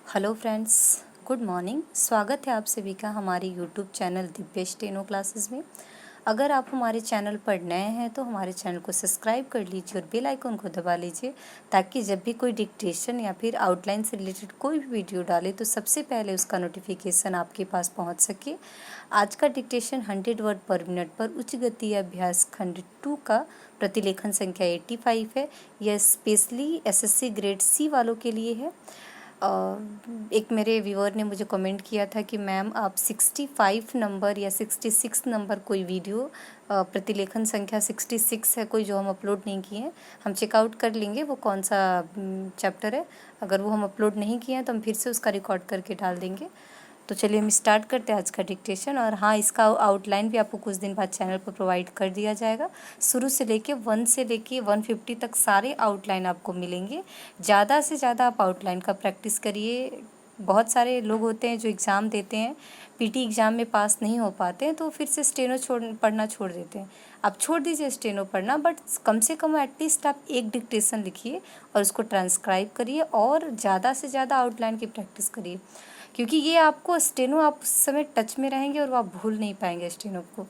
Hello friends, good morning. स्वागत है आप सभी का हमारे YouTube channel Divya steno classes में। अगर आप हमारे चैनल पर नए हैं तो हमारे चैनल को सब्सक्राइब कर लीजिए और बेल आइकन को दबा लीजिए, ताकि जब भी कोई डिक्टेशन या फिर आउटलाइन से रिलेटेड कोई भी वीडियो डाले तो सबसे पहले उसका नोटिफिकेशन आपके पास पहुंच सके। आज का डिक्टेशन 100 वर्ड पर मिनट पर उच्च गति अभ्यास खंड 2 का प्रतिलेखन संख्या 85 है। यह स्पेशली एसएससी ग्रेड सी वालों के लिए है। एक मेरे व्यूअर ने मुझे कमेंट किया था कि मैम आप 65 नंबर या 66 नंबर कोई वीडियो, प्रतिलेखन संख्या 66 है कोई जो हम अपलोड नहीं किए हैं, हम चेकआउट कर लेंगे वो कौन सा चैप्टर है। अगर वो हम अपलोड नहीं किए हैं तो हम फिर से उसका रिकॉर्ड करके डाल देंगे। तो चलिए हम स्टार्ट करते हैं आज का डिक्टेशन। और हाँ, इसका आउटलाइन भी आपको कुछ दिन बाद चैनल पर प्रोवाइड कर दिया जाएगा। शुरू से लेके 1 से लेके 150 तक सारे आउटलाइन आपको मिलेंगे। ज़्यादा से ज़्यादा आप आउटलाइन का प्रैक्टिस करिए। बहुत सारे लोग होते हैं जो एग्ज़ाम देते हैं, पीटी एग्ज़ाम में पास नहीं हो पाते हैं तो फिर से स्टेनो पढ़ना छोड़ देते हैं। आप छोड़ दीजिए स्टेनो पढ़ना, बट कम से कम एटलीस्ट आप एक डिक्टेशन लिखिए और उसको ट्रांसक्राइब करिए और ज़्यादा से ज़्यादा आउटलाइन की प्रैक्टिस करिए, क्योंकि ये आपको स्टेनो, आप उस समय टच में रहेंगे और वो आप भूल नहीं पाएंगे स्टेनो को।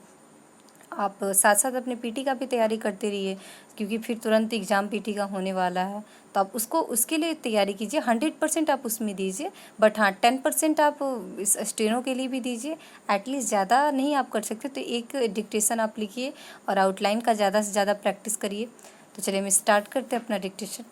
आप साथ साथ अपने पीटी का भी तैयारी करते रहिए, क्योंकि फिर तुरंत एग्ज़ाम पीटी का होने वाला है। तो आप उसके लिए तैयारी कीजिए। 100% आप उसमें दीजिए, बट हाँ 10% आप इस स्टेनो के लिए भी दीजिए। एटलीस्ट ज़्यादा नहीं आप कर सकते तो एक डिक्टेशन आप लिखिए और आउटलाइन का ज़्यादा से ज़्यादा प्रैक्टिस करिए। तो चलिए हम स्टार्ट करते हैं अपना डिक्टेशन।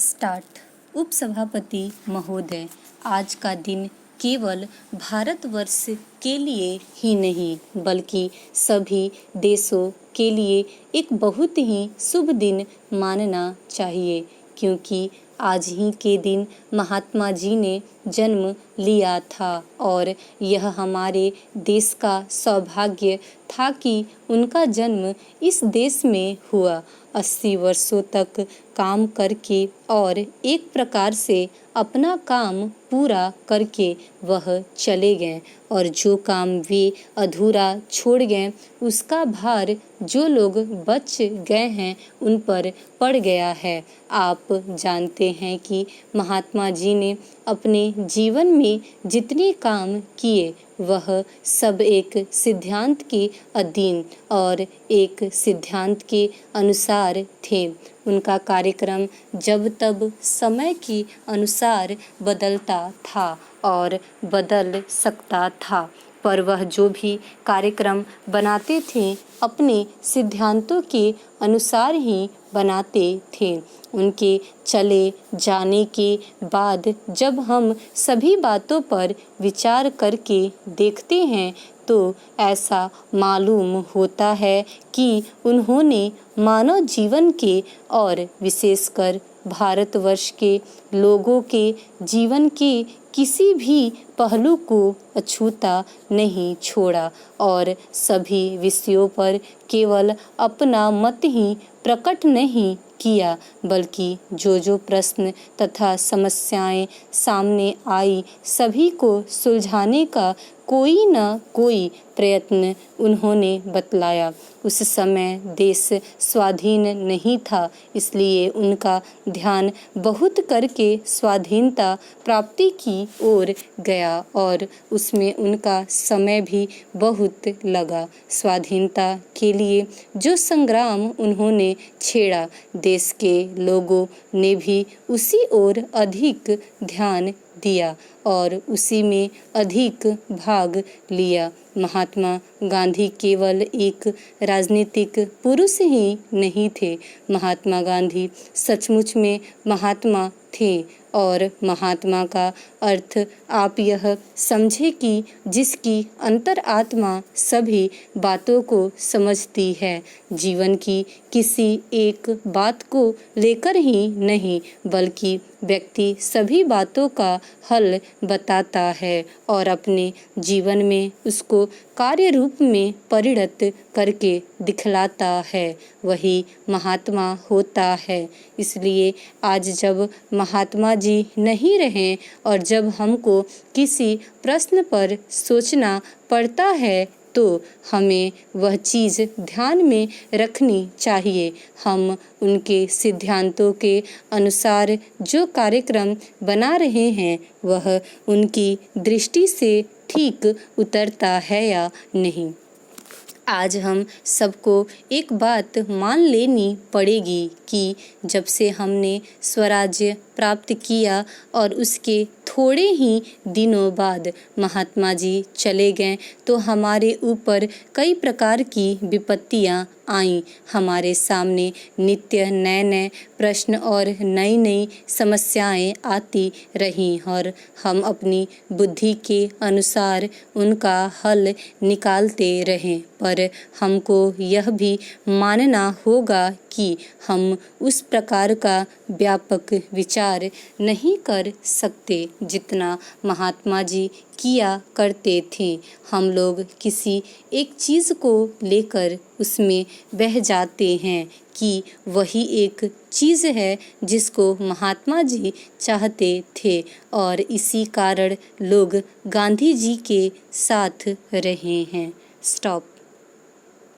स्टार्ट। उपसभापति महोदय, आज का दिन केवल भारतवर्ष के लिए ही नहीं बल्कि सभी देशों के लिए एक बहुत ही शुभ दिन मानना चाहिए, क्योंकि आज ही के दिन महात्मा जी ने जन्म लिया था और यह हमारे देश का सौभाग्य था कि उनका जन्म इस देश में हुआ। 80 वर्षों तक काम करके और एक प्रकार से अपना काम पूरा करके वह चले गए, और जो काम वे अधूरा छोड़ गए उसका भार जो लोग बच गए हैं उन पर पड़ गया है। आप जानते हैं कि महात्मा जी ने अपने जीवन में जितने काम किए वह सब एक सिद्धांत के अधीन और एक सिद्धांत के अनुसार थे। उनका कार्यक्रम जब तब समय के अनुसार बदलता था और बदल सकता था, पर वह जो भी कार्यक्रम बनाते थे अपने सिद्धांतों के अनुसार ही बनाते थे। उनके चले जाने के बाद जब हम सभी बातों पर विचार करके देखते हैं तो ऐसा मालूम होता है कि उन्होंने मानव जीवन के और विशेषकर भारतवर्ष के लोगों के जीवन के किसी भी पहलू को अछूता नहीं छोड़ा और सभी विषयों पर केवल अपना मत ही प्रकट नहीं किया, बल्कि जो प्रश्न तथा समस्याएं सामने आई सभी को सुलझाने का कोई न कोई प्रयत्न उन्होंने बतलाया। उस समय देश स्वाधीन नहीं था, इसलिए उनका ध्यान बहुत करके स्वाधीनता प्राप्ति की ओर गया और उसमें उनका समय भी बहुत लगा। स्वाधीनता के लिए जो संग्राम उन्होंने छेड़ा, देश के लोगों ने भी उसी ओर अधिक ध्यान दिया और उसी में अधिक भाग लिया। महात्मा गांधी केवल एक राजनीतिक पुरुष ही नहीं थे, महात्मा गांधी सचमुच में महात्मा थे। और महात्मा का अर्थ आप यह समझे कि जिसकी अंतरात्मा सभी बातों को समझती है, जीवन की किसी एक बात को लेकर ही नहीं बल्कि व्यक्ति सभी बातों का हल बताता है और अपने जीवन में उसको कार्य रूप में परिणत करके दिखलाता है, वही महात्मा होता है। इसलिए आज जब महात्मा जी नहीं रहे और जब हमको किसी प्रश्न पर सोचना पड़ता है तो हमें वह चीज़ ध्यान में रखनी चाहिए। हम उनके सिद्धांतों के अनुसार जो कार्यक्रम बना रहे हैं वह उनकी दृष्टि से ठीक उतरता है या नहीं। आज हम सबको एक बात मान लेनी पड़ेगी कि जब से हमने स्वराज्य प्राप्त किया और उसके थोड़े ही दिनों बाद महात्मा जी चले गए तो हमारे ऊपर कई प्रकार की विपत्तियां आईं। हमारे सामने नित्य नए नए प्रश्न और नई नई समस्याएं आती रहीं और हम अपनी बुद्धि के अनुसार उनका हल निकालते रहें। पर हमको यह भी मानना होगा कि हम उस प्रकार का व्यापक विचार नहीं कर सकते जितना महात्मा जी किया करते थे। हम लोग किसी एक चीज़ को लेकर उसमें बह जाते हैं कि वही एक चीज़ है जिसको महात्मा जी चाहते थे और इसी कारण लोग गांधी जी के साथ रहे हैं। स्टॉप।